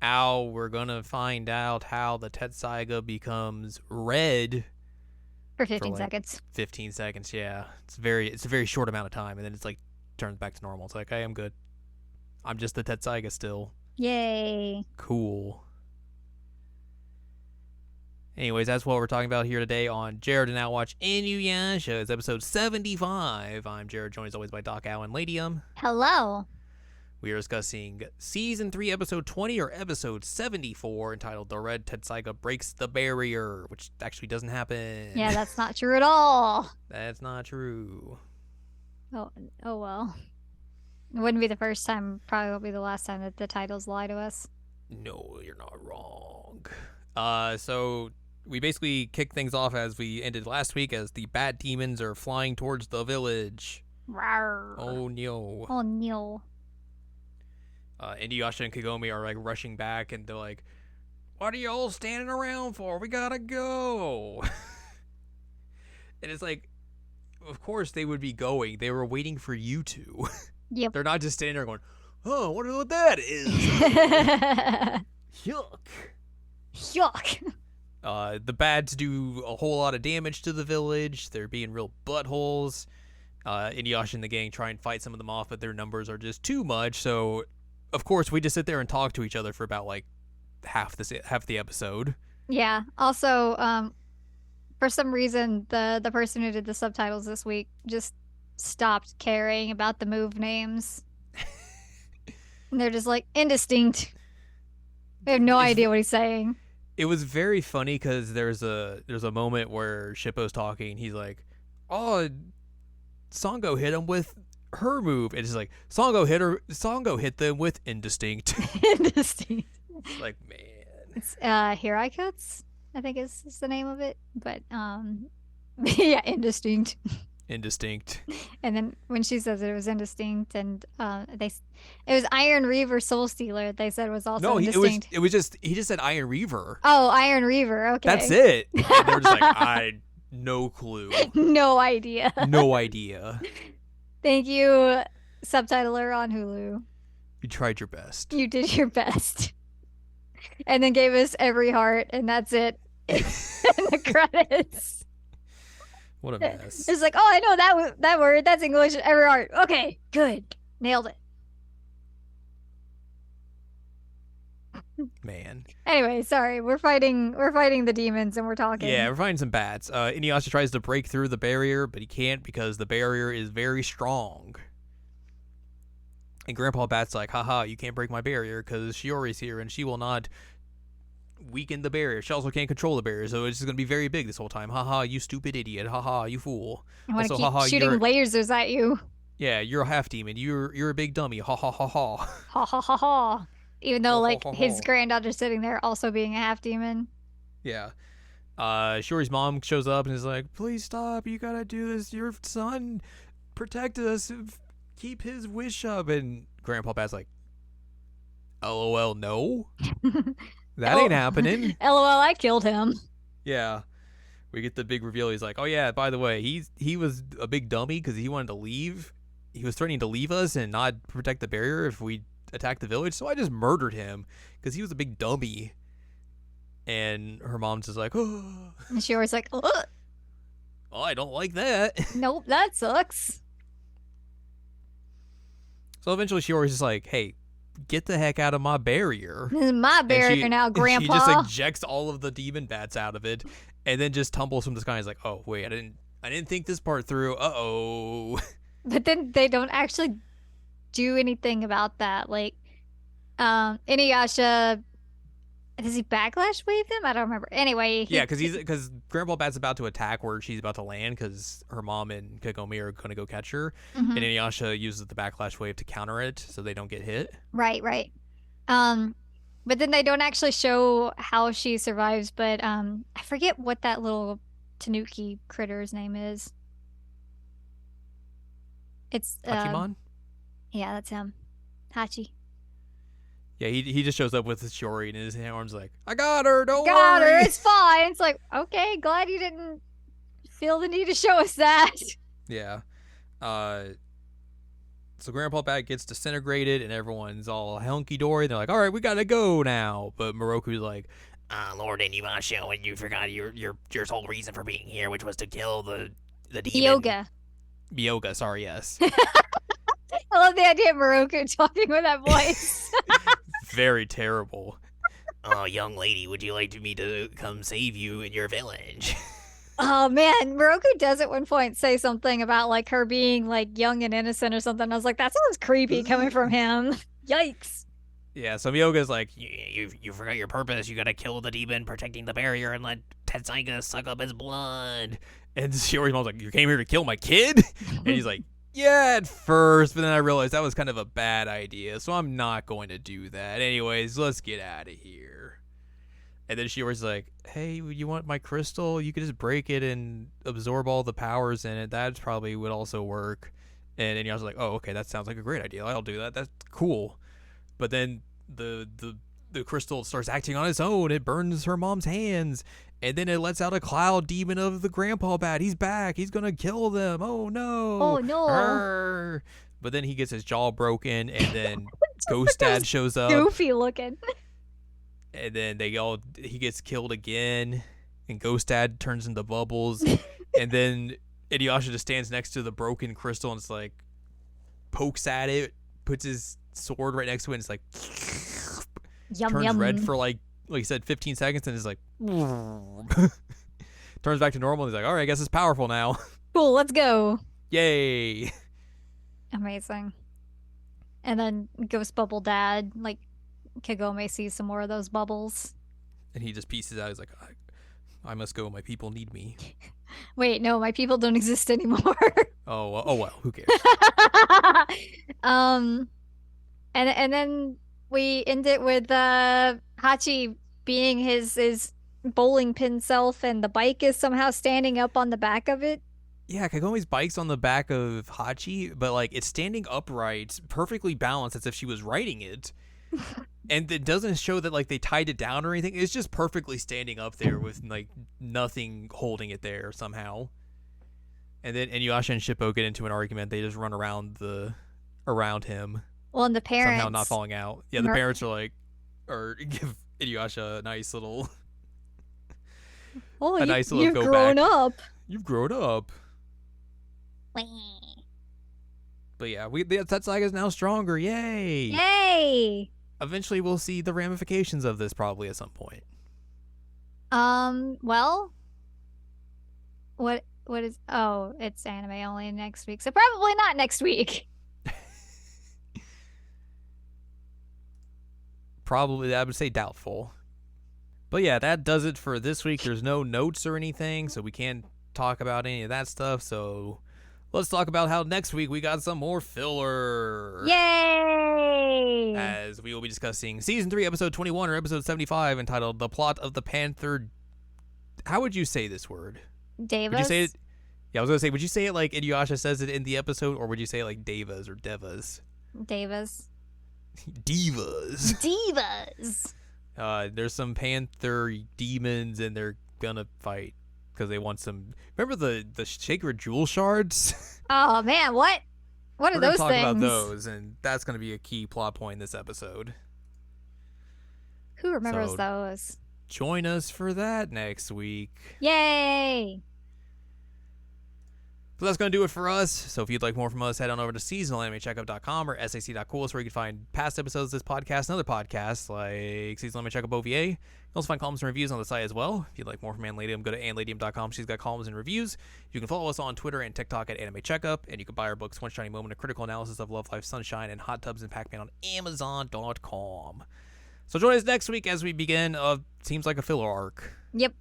Ow, we're gonna find out how the Tetsusaiga becomes red For for 15 like seconds. 15 seconds. Yeah, it's a very short amount of time, and then it's like turns back to normal. It's like, hey, I'm good. I'm just the Tetsusaiga still. Yay. Cool. Anyways, that's what we're talking about here today on Jared and Now Watch Inuyasha. It's episode 75. I'm Jared, joined as always by Doc Al and Ladium. Hello. We are discussing Season 3, Episode 20, or Episode 74, entitled The Red Tetsusaiga Breaks the Barrier, which actually doesn't happen. Yeah, that's not true at all. That's not true. Oh well. It wouldn't be the first time, probably will be the last time that the titles lie to us. No, you're not wrong. So we basically kick things off as we ended last week, as the bat demons are flying towards the village. Rawr. Oh no. Oh no. Inuyasha and Kagome are like rushing back, and they're like, "What are you all standing around for? We gotta go." And it's like, of course they would be going. They were waiting for you two. Yep. They're not just standing there going, "Oh, I wonder what that is." Yuck. Yuck. The bats do a whole lot of damage to the village. They're being real buttholes. Inuyasha and the gang try and fight some of them off, but their numbers are just too much. So, of course, we just sit there and talk to each other for about like half the episode. Yeah. Also, for some reason, the person who did the subtitles this week just stopped caring about the move names. And they're just like indistinct. We have no idea what he's saying. It was very funny because there's a moment where Shippo's talking. He's like, "Oh, Songo hit him with her move," and it's like Songo hit them with indistinct. Indistinct. It's like, man. It's Hiraicuts, I think is the name of it. But yeah, indistinct. Indistinct. And then when she says it was indistinct, and it was Iron Reaver Soul Stealer. They said was also indistinct. It was just he just said Iron Reaver. Oh, Iron Reaver. Okay, that's it. And they were just like, no clue. No idea. No idea. Thank you, subtitler on Hulu. You tried your best. You did your best. And then gave us every heart, and that's it. In the credits. What a mess. It's like, oh, I know that word. That's English. Every heart. Okay, good. Nailed it. Man. Anyway, sorry. We're fighting the demons, and we're talking. Yeah, we're fighting some bats. Inuyasha tries to break through the barrier, but he can't because the barrier is very strong. And Grandpa Bat's like, haha, you can't break my barrier because Shiori's here and she will not weaken the barrier. She also can't control the barrier, so it's just going to be very big this whole time. Haha, you stupid idiot. Haha, you fool. I want to keep shooting lasers at you. Yeah, you're a half demon. You're a big dummy. Ha ha ha ha. Ha ha ha ha. Even though his granddaughter's sitting there also being a half demon. Yeah. Shiori's mom shows up and is like, "Please stop. You gotta do this. Your son protected us. Keep his wish up." And Grandpa Bat's like, "LOL, no. That ain't happening." LOL, I killed him. Yeah. We get the big reveal. He's like, "Oh yeah, by the way, he was a big dummy because he wanted to leave. He was threatening to leave us and not protect the barrier if we attacked the village. So I just murdered him because he was a big dummy." And her mom's just like, "Oh." And she was like, "Ugh." "Oh, I don't like that." Nope, that sucks. So eventually Shiori's just like, "Hey, get the heck out of my barrier." This is my barrier now, Grandpa. She just ejects all of the demon bats out of it and then just tumbles from the sky. He's like, "Oh, wait, I didn't think this part through. Uh-oh." But then they don't actually do anything about that. Like, Inuyasha, does he backlash wave them? I don't remember. Anyway. Yeah, because Grandpa Bat's about to attack where she's about to land because her mom and Kagome are going to go catch her. Mm-hmm. And Inuyasha uses the backlash wave to counter it so they don't get hit. Right. But then they don't actually show how she survives. But I forget what that little Tanuki critter's name is. It's Hachiman? Yeah, that's him. Hachi. Yeah, he just shows up with his Shiori and his arm's like, "I got her, don't worry. Got her, it's fine." It's like, okay, glad you didn't feel the need to show us that. Yeah. So Grandpa Bat gets disintegrated, and everyone's all hunky-dory. They're like, all right, we got to go now. But Moroku's like, Lord Inuyasha, when you forgot your sole reason for being here, which was to kill the demon. Yoga. Myoga, sorry, yes. I love the idea of Moroku talking with that voice. Very terrible. Oh, young lady, would you like me to come save you in your village? Oh man, Moroku does at one point say something about like her being like young and innocent or something. I was like, that sounds creepy coming from him. Yikes. Yeah, so Myoga's like, You forgot your purpose. You gotta kill the demon, protecting the barrier, and let Tetsusaiga suck up his blood. and Shiori's mom's like, you came here to kill my kid? And he's like, yeah, at first, but then I realized that was kind of a bad idea, so I'm not going to do that. Anyways, let's get out of here. And then Shiori's like, hey, you want my crystal? You could just break it and absorb all the powers in it. That probably would also work. And Inuyasha's like, oh, okay, that sounds like a great idea. I'll do that. That's cool. But then the crystal starts acting on its own. It burns her mom's hands. And then it lets out a cloud demon of the Grandpa Bat. He's back. He's going to kill them. Oh, no. Oh, no. Arr. But then he gets his jaw broken, and then Ghost Dad shows up. Goofy looking. And then he gets killed again, and Ghost Dad turns into bubbles. And then Inuyasha just stands next to the broken crystal and it's like, pokes at it, puts his sword right next to it, and it's like, Yum, turns yum. red for like you said, 15 seconds, and is like, turns back to normal. And he's like, all right, I guess it's powerful now. Cool, let's go. Yay. Amazing. And then Ghost Bubble Dad, like, Kagome sees some more of those bubbles. And he just pieces out. He's like, I must go. My people need me. Wait, no, my people don't exist anymore. Oh well, who cares? And then we end it with Hachi being his bowling pin self, and the bike is somehow standing up on the back of it. Yeah, Kagome's bike's on the back of Hachi, but like it's standing upright, perfectly balanced as if she was riding it. And it doesn't show that like they tied it down or anything. It's just perfectly standing up there with like nothing holding it there somehow. And then Inuyasha and Shippo get into an argument. They just run around him. Well, and the parents somehow not falling out. Yeah, the parents are like, or give Inuyasha a nice little, nice little you've go grown back. up. You've grown up. But yeah, Tetsusaiga is now stronger. Yay! Yay! Eventually, we'll see the ramifications of this probably at some point. Well, what is? Oh, it's anime only next week, so probably not next week. Probably, I would say doubtful. But yeah, that does it for this week. There's no notes or anything, so we can't talk about any of that stuff. So let's talk about how next week we got some more filler. Yay! As we will be discussing Season 3, Episode 21, or Episode 75, entitled The Plot of the Panther... How would you say this word? Davis? Would you say it... Yeah, I was going to say, would you say it like Inuyasha says it in the episode, or would you say it like Devas or Devas? Davis. Divas. Divas. There's some panther demons, and they're gonna fight because they want some. Remember the sacred jewel shards? Oh man, what? What are We're gonna those talk things? about those, and that's gonna be a key plot point in this episode. Who remembers So- those? Join us for that next week. Yay! So that's going to do it for us. So if you'd like more from us, head on over to seasonalanimecheckup.com or sac.cool, where you can find past episodes of this podcast and other podcasts like Seasonal Anime Checkup OVA. You can also find columns and reviews on the site as well. If you'd like more from Anladium, go to anladium.com. She's got columns and reviews. You can follow us on Twitter and TikTok at Anime Checkup, and you can buy our books, One Shiny Moment, A Critical Analysis of Love, Life, Sunshine, and Hot Tubs and Pac-Man on Amazon.com. So join us next week as we begin seems like a filler arc. Yep.